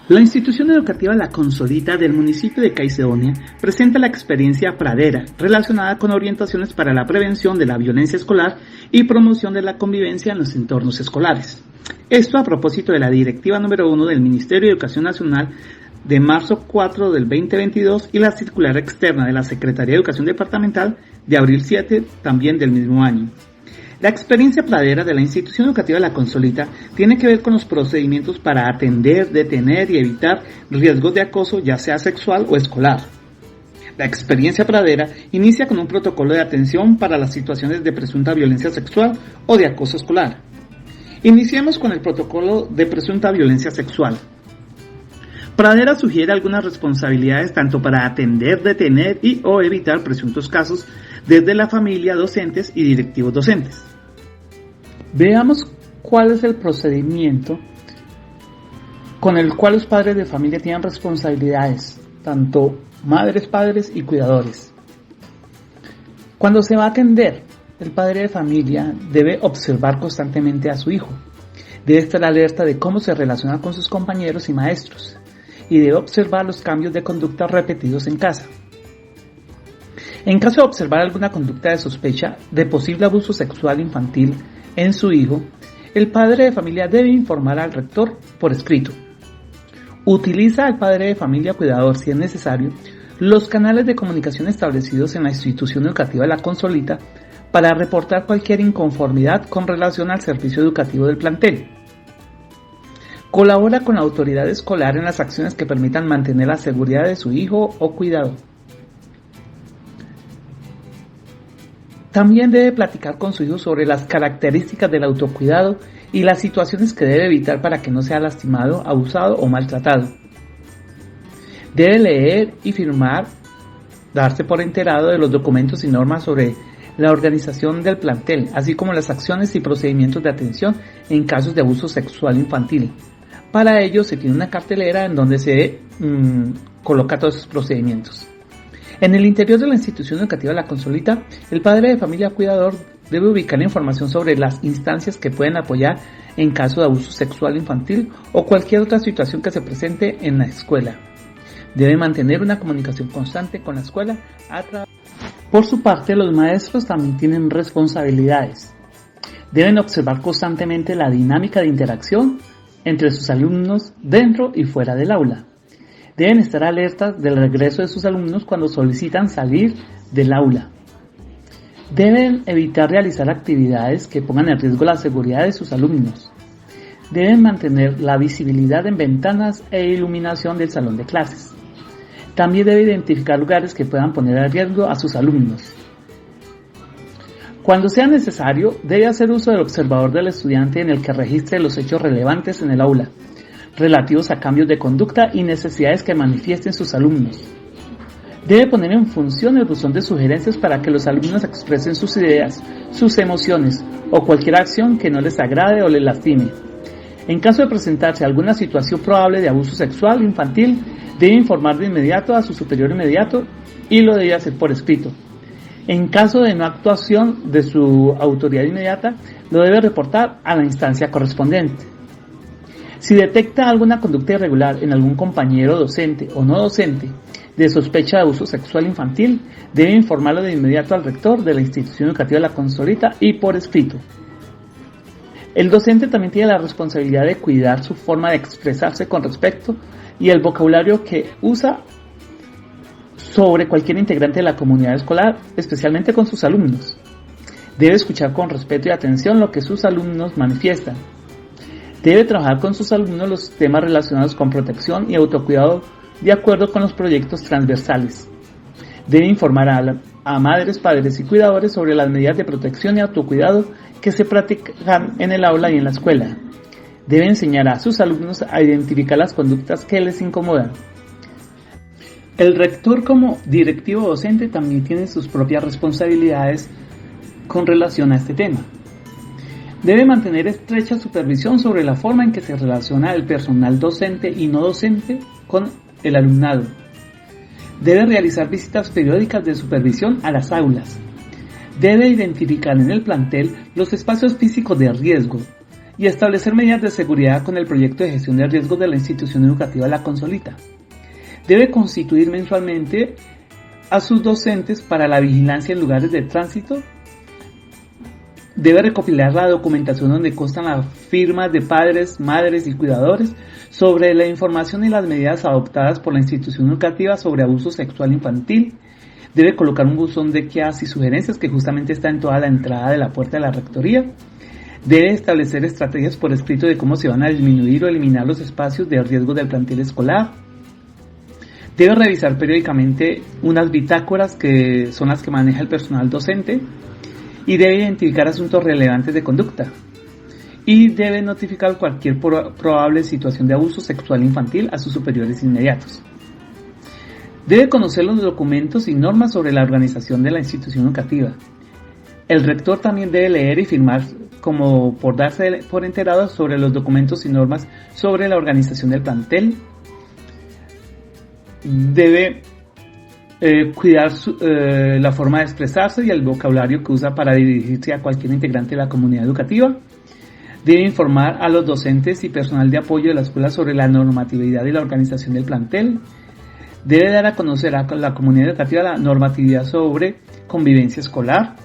La institución educativa La Consolita del municipio de Caicedonia presenta la experiencia Pradera, relacionada con orientaciones para la prevención de la violencia escolar y promoción de la convivencia en los entornos escolares. Esto a propósito de la Directiva número 1 del Ministerio de Educación Nacional de marzo 4 del 2022 y la circular externa de la Secretaría de Educación Departamental de abril 7 también del mismo año. La experiencia Pradera de la institución educativa La Consolita tiene que ver con los procedimientos para atender, detener y evitar riesgos de acoso, ya sea sexual o escolar. La experiencia Pradera inicia con un protocolo de atención para las situaciones de presunta violencia sexual o de acoso escolar. Iniciemos con el protocolo de presunta violencia sexual. Pradera sugiere algunas responsabilidades tanto para atender, detener y o evitar presuntos casos desde la familia, docentes y directivos docentes. Veamos cuál es el procedimiento con el cual los padres de familia tienen responsabilidades, tanto madres, padres y cuidadores. Cuando se va a atender, el padre de familia debe observar constantemente a su hijo, debe estar alerta de cómo se relaciona con sus compañeros y maestros, y debe observar los cambios de conducta repetidos en casa. En caso de observar alguna conducta de sospecha de posible abuso sexual infantil en su hijo, el padre de familia debe informar al rector por escrito. Utiliza al padre de familia cuidador, si es necesario, los canales de comunicación establecidos en la institución educativa La Consolita para reportar cualquier inconformidad con relación al servicio educativo del plantel. Colabora con la autoridad escolar en las acciones que permitan mantener la seguridad de su hijo o cuidador. También debe platicar con su hijo sobre las características del autocuidado y las situaciones que debe evitar para que no sea lastimado, abusado o maltratado. Debe leer y firmar, darse por enterado de los documentos y normas sobre la organización del plantel, así como las acciones y procedimientos de atención en casos de abuso sexual infantil. Para ello se tiene una cartelera en donde se coloca todos esos procedimientos. En el interior de la institución educativa La Consolita, el padre de familia cuidador debe ubicar la información sobre las instancias que pueden apoyar en caso de abuso sexual infantil o cualquier otra situación que se presente en la escuela. Debe mantener una comunicación constante con la escuela. Por su parte, los maestros también tienen responsabilidades. Deben observar constantemente la dinámica de interacción entre sus alumnos dentro y fuera del aula. Deben estar alertas del regreso de sus alumnos cuando solicitan salir del aula. Deben evitar realizar actividades que pongan en riesgo la seguridad de sus alumnos. Deben mantener la visibilidad en ventanas e iluminación del salón de clases. También debe identificar lugares que puedan poner en riesgo a sus alumnos. Cuando sea necesario, debe hacer uso del observador del estudiante en el que registre los hechos relevantes en el aula, relativos a cambios de conducta y necesidades que manifiesten sus alumnos. Debe poner en función el buzón de sugerencias para que los alumnos expresen sus ideas, sus emociones o cualquier acción que no les agrade o les lastime. En caso de presentarse alguna situación probable de abuso sexual infantil, debe informar de inmediato a su superior inmediato y lo debe hacer por escrito. En caso de no actuación de su autoridad inmediata, lo debe reportar a la instancia correspondiente. Si detecta alguna conducta irregular en algún compañero docente o no docente de sospecha de abuso sexual infantil, debe informarlo de inmediato al rector de la institución educativa La Consolita y por escrito. El docente también tiene la responsabilidad de cuidar su forma de expresarse con respecto y el vocabulario que usa sobre cualquier integrante de la comunidad escolar, especialmente con sus alumnos. Debe escuchar con respeto y atención lo que sus alumnos manifiestan. Debe trabajar con sus alumnos los temas relacionados con protección y autocuidado de acuerdo con los proyectos transversales. Debe informar a madres, padres y cuidadores sobre las medidas de protección y autocuidado que se practican en el aula y en la escuela. Debe enseñar a sus alumnos a identificar las conductas que les incomodan. El rector como directivo docente también tiene sus propias responsabilidades con relación a este tema. Debe mantener estrecha supervisión sobre la forma en que se relaciona el personal docente y no docente con el alumnado. Debe realizar visitas periódicas de supervisión a las aulas. Debe identificar en el plantel los espacios físicos de riesgo y establecer medidas de seguridad con el proyecto de gestión de riesgos de la institución educativa La Consolita. Debe constituir mensualmente a sus docentes para la vigilancia en lugares de tránsito. Debe recopilar la documentación donde constan las firmas de padres, madres y cuidadores sobre la información y las medidas adoptadas por la institución educativa sobre abuso sexual infantil. Debe colocar un buzón de quejas y sugerencias que justamente está en toda la entrada de la puerta de la rectoría. Debe establecer estrategias por escrito de cómo se van a disminuir o eliminar los espacios de riesgo del plantel escolar. Debe revisar periódicamente unas bitácoras que son las que maneja el personal docente y debe identificar asuntos relevantes de conducta. Y debe notificar cualquier probable situación de abuso sexual infantil a sus superiores inmediatos. Debe conocer los documentos y normas sobre la organización de la institución educativa. El rector también debe leer y firmar como por darse por enterado sobre los documentos y normas sobre la organización del plantel. Debe cuidar la forma de expresarse y el vocabulario que usa para dirigirse a cualquier integrante de la comunidad educativa. Debe informar a los docentes y personal de apoyo de la escuela sobre la normatividad y la organización del plantel. Debe dar a conocer a la comunidad educativa la normatividad sobre convivencia escolar.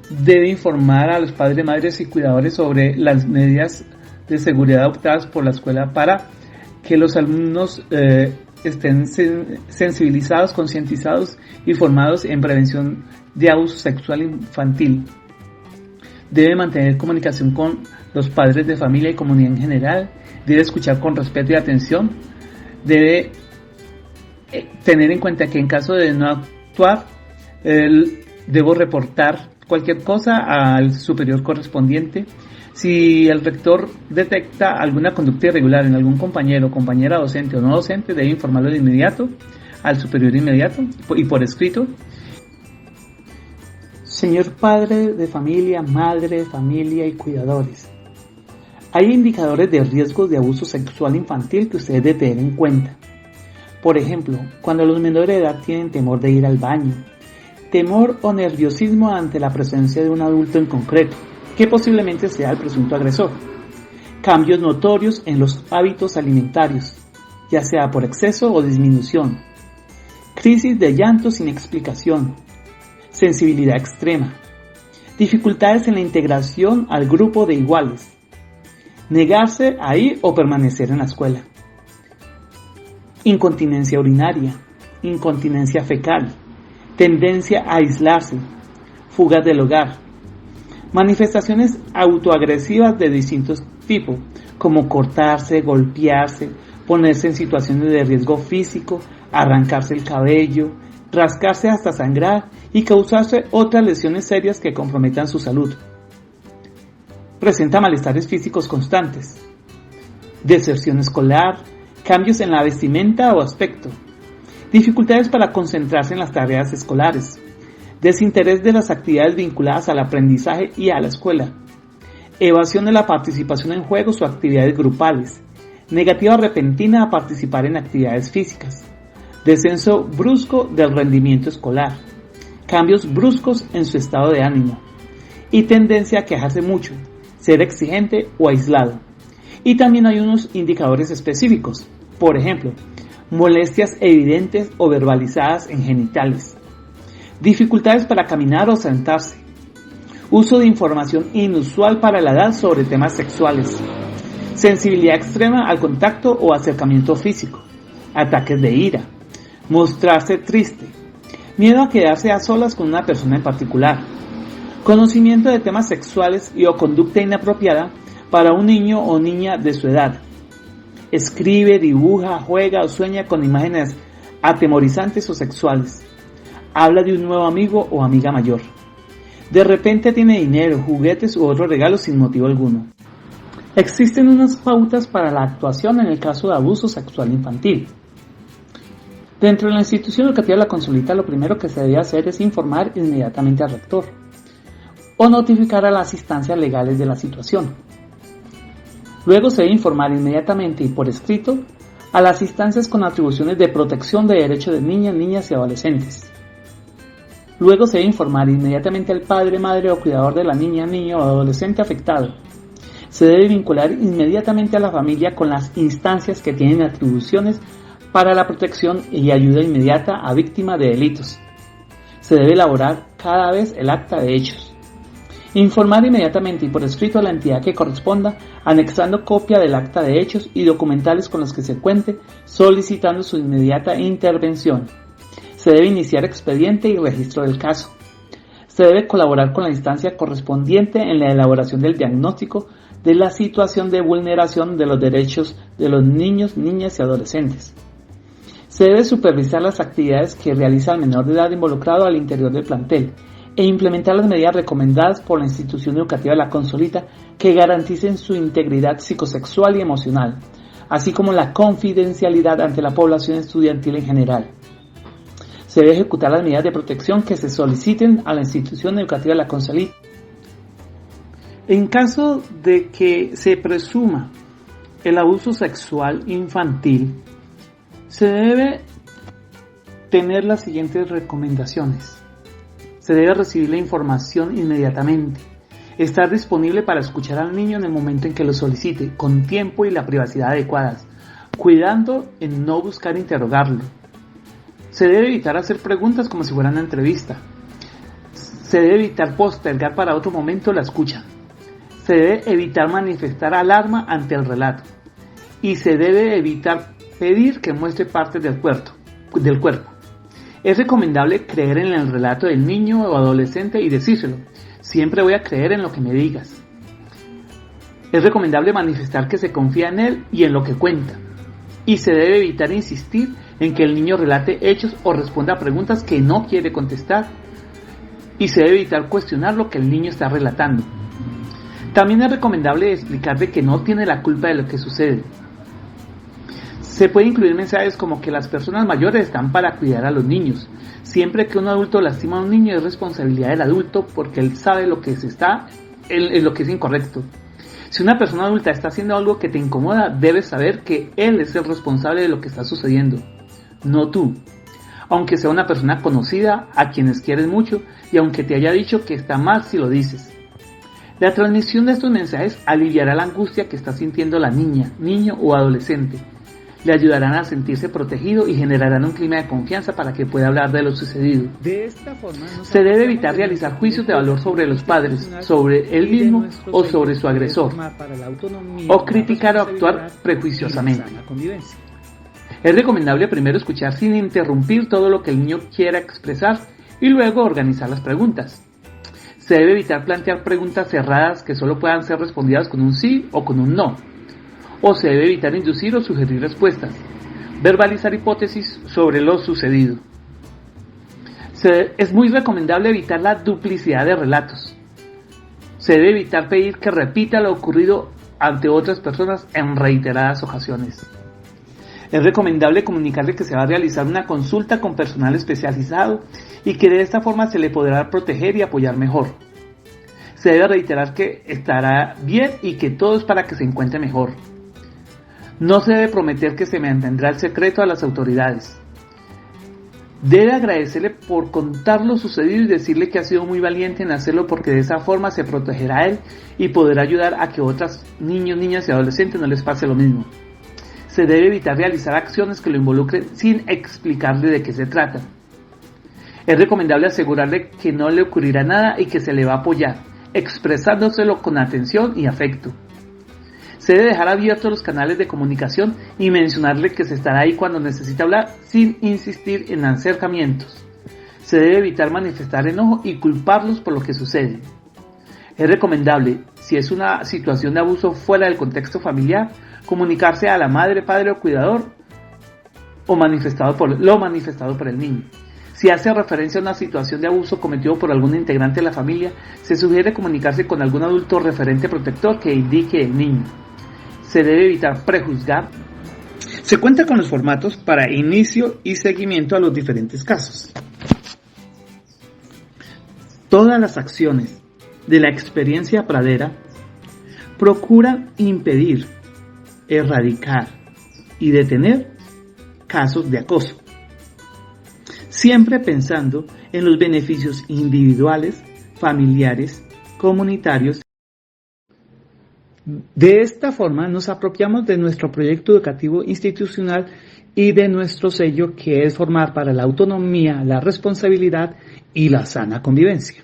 Debe informar a los padres, madres y cuidadores sobre las medidas de seguridad adoptadas por la escuela para que los alumnos estén sensibilizados, concientizados y formados en prevención de abuso sexual infantil. Debe mantener comunicación con los padres de familia y comunidad en general. Debe escuchar con respeto y atención. Debe tener en cuenta que en caso de no actuar, debo reportar cualquier cosa al superior correspondiente. Si el rector detecta alguna conducta irregular en algún compañero, compañera docente o no docente, debe informarlo de inmediato al superior inmediato y por escrito. Señor padre de familia, madre de familia y cuidadores, hay indicadores de riesgos de abuso sexual infantil que ustedes deben tener en cuenta. Por ejemplo, cuando los menores de edad tienen temor de ir al baño, temor o nerviosismo ante la presencia de un adulto en concreto, que posiblemente sea el presunto agresor. Cambios notorios en los hábitos alimentarios, ya sea por exceso o disminución. Crisis de llanto sin explicación. Sensibilidad extrema. Dificultades en la integración al grupo de iguales. Negarse a ir o permanecer en la escuela. Incontinencia urinaria. Incontinencia fecal. Tendencia a aislarse. Fugas del hogar. Manifestaciones autoagresivas de distintos tipos, como cortarse, golpearse, ponerse en situaciones de riesgo físico, arrancarse el cabello, rascarse hasta sangrar y causarse otras lesiones serias que comprometan su salud. Presenta malestares físicos constantes, deserción escolar, cambios en la vestimenta o aspecto, dificultades para concentrarse en las tareas escolares, desinterés de las actividades vinculadas al aprendizaje y a la escuela, evasión de la participación en juegos o actividades grupales, negativa repentina a participar en actividades físicas, descenso brusco del rendimiento escolar, cambios bruscos en su estado de ánimo y tendencia a quejarse mucho, ser exigente o aislado. Y también hay unos indicadores específicos, por ejemplo, molestias evidentes o verbalizadas en genitales, dificultades para caminar o sentarse, uso de información inusual para la edad sobre temas sexuales, sensibilidad extrema al contacto o acercamiento físico, ataques de ira, mostrarse triste, miedo a quedarse a solas con una persona en particular, conocimiento de temas sexuales y o conducta inapropiada para un niño o niña de su edad. Escribe, dibuja, juega o sueña con imágenes atemorizantes o sexuales. Habla de un nuevo amigo o amiga mayor. De repente tiene dinero, juguetes u otros regalos sin motivo alguno. Existen unas pautas para la actuación en el caso de abuso sexual infantil. Dentro de la institución educativa La Consolita, lo primero que se debe hacer es informar inmediatamente al rector o notificar a las instancias legales de la situación. Luego se debe informar inmediatamente y por escrito a las instancias con atribuciones de protección de derechos de niñas, niñas y adolescentes. Luego se debe informar inmediatamente al padre, madre o cuidador de la niña, niño o adolescente afectado. Se debe vincular inmediatamente a la familia con las instancias que tienen atribuciones para la protección y ayuda inmediata a víctimas de delitos. Se debe elaborar cada vez el acta de hechos. Informar inmediatamente y por escrito a la entidad que corresponda, anexando copia del acta de hechos y documentales con los que se cuente, solicitando su inmediata intervención. Se debe iniciar expediente y registro del caso. Se debe colaborar con la instancia correspondiente en la elaboración del diagnóstico de la situación de vulneración de los derechos de los niños, niñas y adolescentes. Se debe supervisar las actividades que realiza el menor de edad involucrado al interior del plantel e implementar las medidas recomendadas por la institución educativa de la Consolita que garanticen su integridad psicosexual y emocional, así como la confidencialidad ante la población estudiantil en general. Se debe ejecutar las medidas de protección que se soliciten a la institución educativa de la Consolita. En caso de que se presuma el abuso sexual infantil, se debe tener las siguientes recomendaciones. Se debe recibir la información inmediatamente. Estar disponible para escuchar al niño en el momento en que lo solicite, con tiempo y la privacidad adecuadas, cuidando en no buscar interrogarlo. Se debe evitar hacer preguntas como si fuera una entrevista. Se debe evitar postergar para otro momento la escucha. Se debe evitar manifestar alarma ante el relato. Y se debe evitar pedir que muestre partes del cuerpo. Es recomendable creer en el relato del niño o adolescente y decírselo. Siempre voy a creer en lo que me digas. Es recomendable manifestar que se confía en él y en lo que cuenta. Y se debe evitar insistir en que el niño relate hechos o responda a preguntas que no quiere contestar. Y se debe evitar cuestionar lo que el niño está relatando. También es recomendable explicarle que no tiene la culpa de lo que sucede. Se puede incluir mensajes como que las personas mayores están para cuidar a los niños. Siempre que un adulto lastima a un niño es responsabilidad del adulto porque él sabe lo que lo que es incorrecto. Si una persona adulta está haciendo algo que te incomoda, debes saber que él es el responsable de lo que está sucediendo, no tú. Aunque sea una persona conocida, a quienes quieres mucho, y aunque te haya dicho que está mal si lo dices. La transmisión de estos mensajes aliviará la angustia que está sintiendo la niña, niño o adolescente. Le ayudarán a sentirse protegido y generarán un clima de confianza para que pueda hablar de lo sucedido. De esta forma, se debe evitar realizar juicios de valor sobre los padres, sobre él mismo o sobre su agresor, o criticar o actuar prejuiciosamente. Es recomendable primero escuchar sin interrumpir todo lo que el niño quiera expresar y luego organizar las preguntas. Se debe evitar plantear preguntas cerradas que solo puedan ser respondidas con un sí o con un no. O se debe evitar inducir o sugerir respuestas. Verbalizar hipótesis sobre lo sucedido. Es muy recomendable evitar la duplicidad de relatos. Se debe evitar pedir que repita lo ocurrido ante otras personas en reiteradas ocasiones. Es recomendable comunicarle que se va a realizar una consulta con personal especializado y que de esta forma se le podrá proteger y apoyar mejor. Se debe reiterar que estará bien y que todo es para que se encuentre mejor. No se debe prometer que se mantendrá el secreto a las autoridades. Debe agradecerle por contar lo sucedido y decirle que ha sido muy valiente en hacerlo porque de esa forma se protegerá a él y podrá ayudar a que otros niños, niñas y adolescentes no les pase lo mismo. Se debe evitar realizar acciones que lo involucren sin explicarle de qué se trata. Es recomendable asegurarle que no le ocurrirá nada y que se le va a apoyar, expresándoselo con atención y afecto. Se debe dejar abiertos los canales de comunicación y mencionarle que se estará ahí cuando necesite hablar sin insistir en acercamientos. Se debe evitar manifestar enojo y culparlos por lo que sucede. Es recomendable, si es una situación de abuso fuera del contexto familiar, comunicarse a la madre, padre o cuidador o manifestado por el niño. Si hace referencia a una situación de abuso cometido por algún integrante de la familia, se sugiere comunicarse con algún adulto referente protector que indique el niño. Se debe evitar prejuzgar. Se cuenta con los formatos para inicio y seguimiento a los diferentes casos. Todas las acciones de la experiencia pradera procuran impedir, erradicar y detener casos de acoso, siempre pensando en los beneficios individuales, familiares, comunitarios De esta forma nos apropiamos de nuestro proyecto educativo institucional y de nuestro sello, que es formar para la autonomía, la responsabilidad y la sana convivencia.